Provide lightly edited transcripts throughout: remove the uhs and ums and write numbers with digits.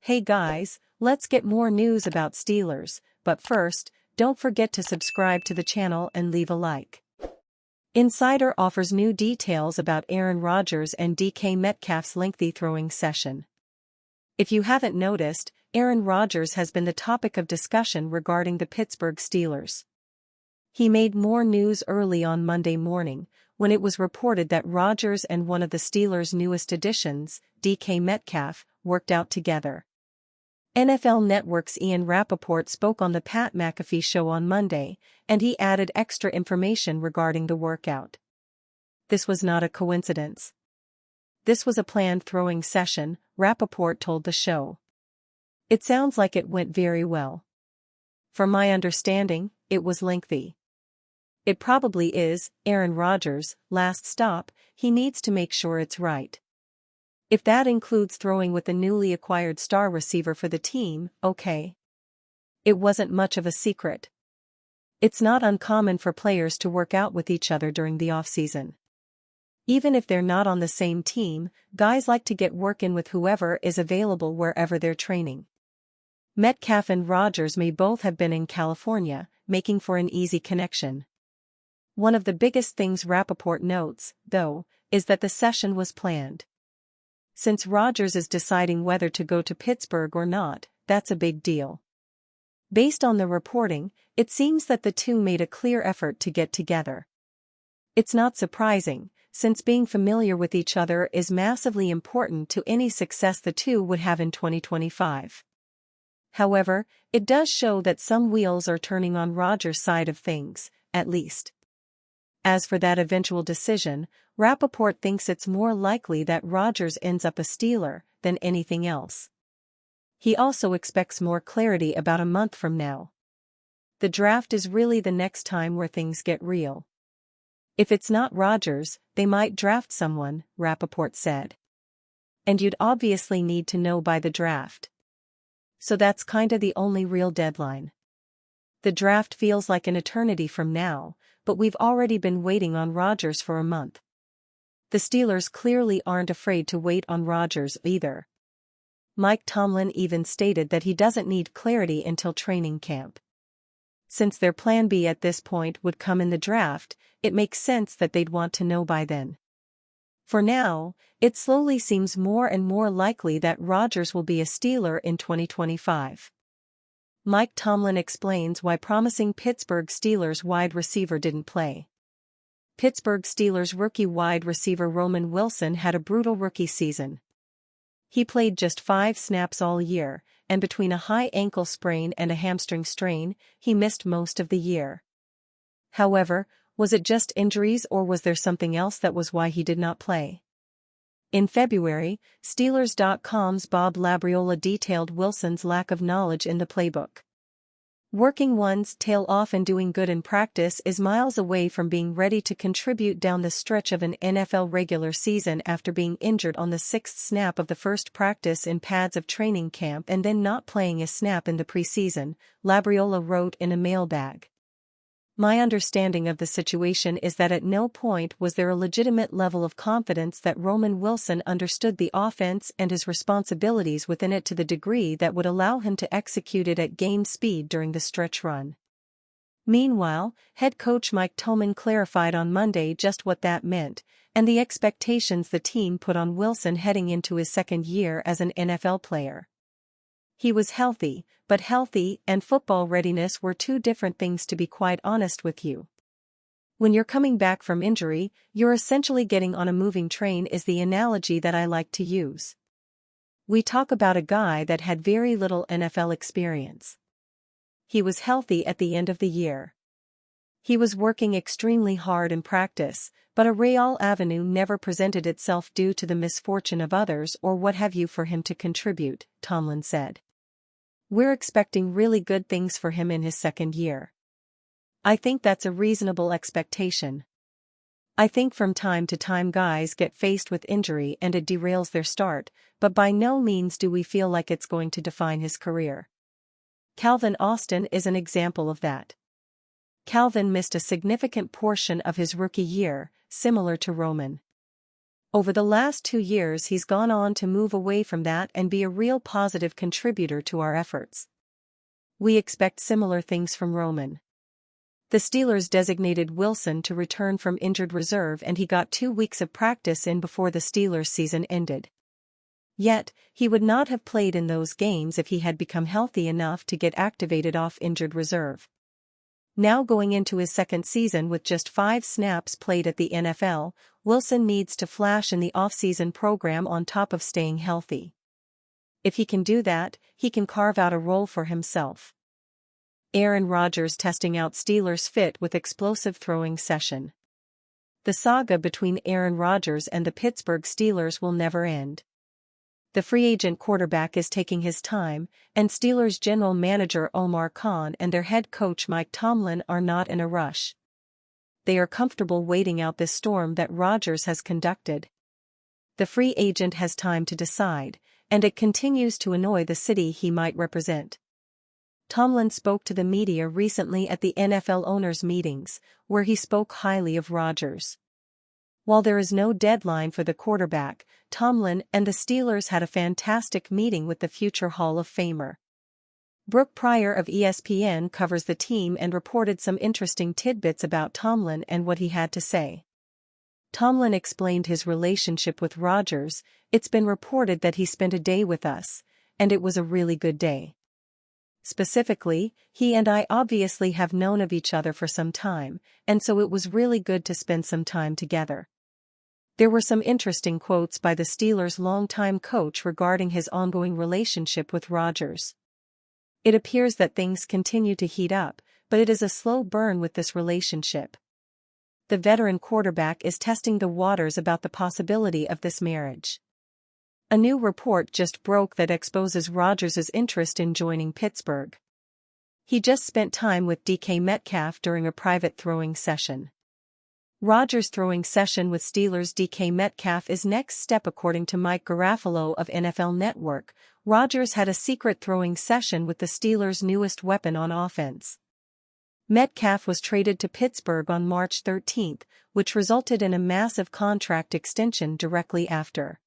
Hey guys, let's get more news about Steelers, but first, don't forget to subscribe to the channel and leave a like. Insider offers new details about Aaron Rodgers and DK Metcalf's lengthy throwing session. If you haven't noticed, Aaron Rodgers has been the topic of discussion regarding the Pittsburgh Steelers. He made more news early on Monday morning, when it was reported that Rodgers and one of the Steelers' newest additions, DK Metcalf, worked out together. NFL Network's Ian Rappaport spoke on the Pat McAfee show on Monday, and he added extra information regarding the workout. This was not a coincidence. This was a planned throwing session, Rappaport told the show. It sounds like it went very well. From my understanding, it was lengthy. It probably is, Aaron Rodgers, last stop, he needs to make sure it's right. If that includes throwing with the newly acquired star receiver for the team, okay. It wasn't much of a secret. It's not uncommon for players to work out with each other during the offseason. Even if they're not on the same team, guys like to get work in with whoever is available wherever they're training. Metcalf and Rodgers may both have been in California, making for an easy connection. One of the biggest things Rappaport notes, though, is that the session was planned. Since Rodgers is deciding whether to go to Pittsburgh or not, that's a big deal. Based on the reporting, it seems that the two made a clear effort to get together. It's not surprising, since being familiar with each other is massively important to any success the two would have in 2025. However, it does show that some wheels are turning on Rodgers' side of things, at least. As for that eventual decision, Rappaport thinks it's more likely that Rodgers ends up a Steeler than anything else. He also expects more clarity about a month from now. The draft is really the next time where things get real. If it's not Rodgers, they might draft someone, Rappaport said. And you'd obviously need to know by the draft. So that's kinda the only real deadline. The draft feels like an eternity from now, but we've already been waiting on Rodgers for a month. The Steelers clearly aren't afraid to wait on Rodgers either. Mike Tomlin even stated that he doesn't need clarity until training camp. Since their plan B at this point would come in the draft, it makes sense that they'd want to know by then. For now, it slowly seems more and more likely that Rodgers will be a Steeler in 2025. Mike Tomlin explains why promising Pittsburgh Steelers wide receiver didn't play. Pittsburgh Steelers rookie wide receiver Roman Wilson had a brutal rookie season. He played just 5 snaps all year, and between a high ankle sprain and a hamstring strain, he missed most of the year. However, was it just injuries or was there something else that was why he did not play? In February, Steelers.com's Bob Labriola detailed Wilson's lack of knowledge in the playbook. Working one's tail off and doing good in practice is miles away from being ready to contribute down the stretch of an NFL regular season after being injured on the 6th snap of the first practice in pads of training camp and then not playing a snap in the preseason, Labriola wrote in a mailbag. My understanding of the situation is that at no point was there a legitimate level of confidence that Roman Wilson understood the offense and his responsibilities within it to the degree that would allow him to execute it at game speed during the stretch run. Meanwhile, head coach Mike Tomlin clarified on Monday just what that meant, and the expectations the team put on Wilson heading into his second year as an NFL player. He was healthy, but healthy and football readiness were two different things, to be quite honest with you. When you're coming back from injury, you're essentially getting on a moving train is the analogy that I like to use. We talk about a guy that had very little NFL experience. He was healthy at the end of the year. He was working extremely hard in practice, but a real avenue never presented itself due to the misfortune of others or what have you for him to contribute, Tomlin said. We're expecting really good things for him in his second year. I think that's a reasonable expectation. I think from time to time guys get faced with injury and it derails their start, but by no means do we feel like it's going to define his career. Calvin Austin is an example of that. Calvin missed a significant portion of his rookie year, similar to Roman. Over the last 2 years he's gone on to move away from that and be a real positive contributor to our efforts. We expect similar things from Roman. The Steelers designated Wilson to return from injured reserve and he got 2 weeks of practice in before the Steelers season ended. Yet, he would not have played in those games if he had become healthy enough to get activated off injured reserve. Now going into his second season with just 5 snaps played at the NFL, Wilson needs to flash in the offseason program on top of staying healthy. If he can do that, he can carve out a role for himself. Aaron Rodgers testing out Steelers fit with explosive throwing session. The saga between Aaron Rodgers and the Pittsburgh Steelers will never end. The free agent quarterback is taking his time, and Steelers general manager Omar Khan and their head coach Mike Tomlin are not in a rush. They are comfortable waiting out this storm that Rodgers has conducted. The free agent has time to decide, and it continues to annoy the city he might represent. Tomlin spoke to the media recently at the NFL owners' meetings, where he spoke highly of Rodgers. While there is no deadline for the quarterback, Tomlin and the Steelers had a fantastic meeting with the future Hall of Famer. Brooke Pryor of ESPN covers the team and reported some interesting tidbits about Tomlin and what he had to say. Tomlin explained his relationship with Rodgers. It's been reported that he spent a day with us, and it was a really good day. Specifically, he and I obviously have known of each other for some time, and so it was really good to spend some time together. There were some interesting quotes by the Steelers' longtime coach regarding his ongoing relationship with Rodgers. It appears that things continue to heat up, but it is a slow burn with this relationship. The veteran quarterback is testing the waters about the possibility of this marriage. A new report just broke that exposes Rodgers' interest in joining Pittsburgh. He just spent time with DK Metcalf during a private throwing session. Rodgers' throwing session with Steelers' DK Metcalf is next step according to Mike Garafolo of NFL Network. Rodgers had a secret throwing session with the Steelers' newest weapon on offense. Metcalf was traded to Pittsburgh on March 13, which resulted in a massive contract extension directly after.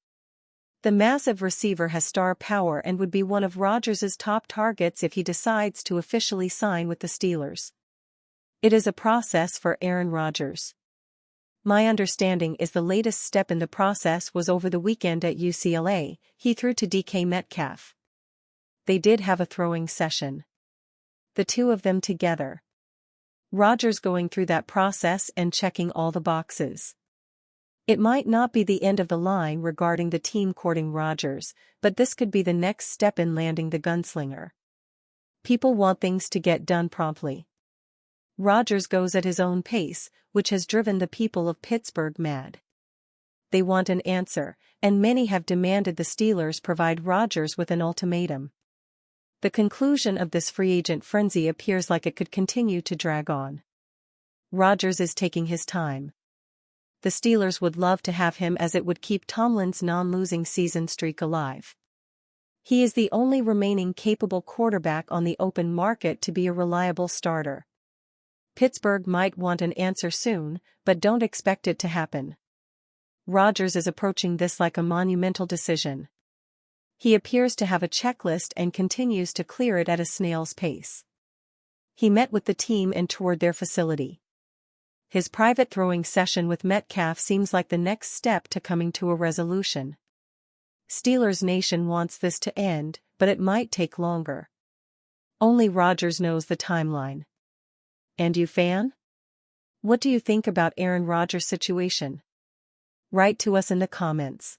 The massive receiver has star power and would be one of Rodgers' top targets if he decides to officially sign with the Steelers. It is a process for Aaron Rodgers. My understanding is the latest step in the process was over the weekend at UCLA. He threw to DK Metcalf. They did have a throwing session. The two of them together. Rodgers going through that process and checking all the boxes. It might not be the end of the line regarding the team courting Rodgers, but this could be the next step in landing the gunslinger. People want things to get done promptly. Rodgers goes at his own pace, which has driven the people of Pittsburgh mad. They want an answer, and many have demanded the Steelers provide Rodgers with an ultimatum. The conclusion of this free agent frenzy appears like it could continue to drag on. Rodgers is taking his time. The Steelers would love to have him as it would keep Tomlin's non-losing season streak alive. He is the only remaining capable quarterback on the open market to be a reliable starter. Pittsburgh might want an answer soon, but don't expect it to happen. Rodgers is approaching this like a monumental decision. He appears to have a checklist and continues to clear it at a snail's pace. He met with the team and toured their facility. His private throwing session with Metcalf seems like the next step to coming to a resolution. Steelers Nation wants this to end, but it might take longer. Only Rodgers knows the timeline. And you, fan? What do you think about Aaron Rodgers' situation? Write to us in the comments.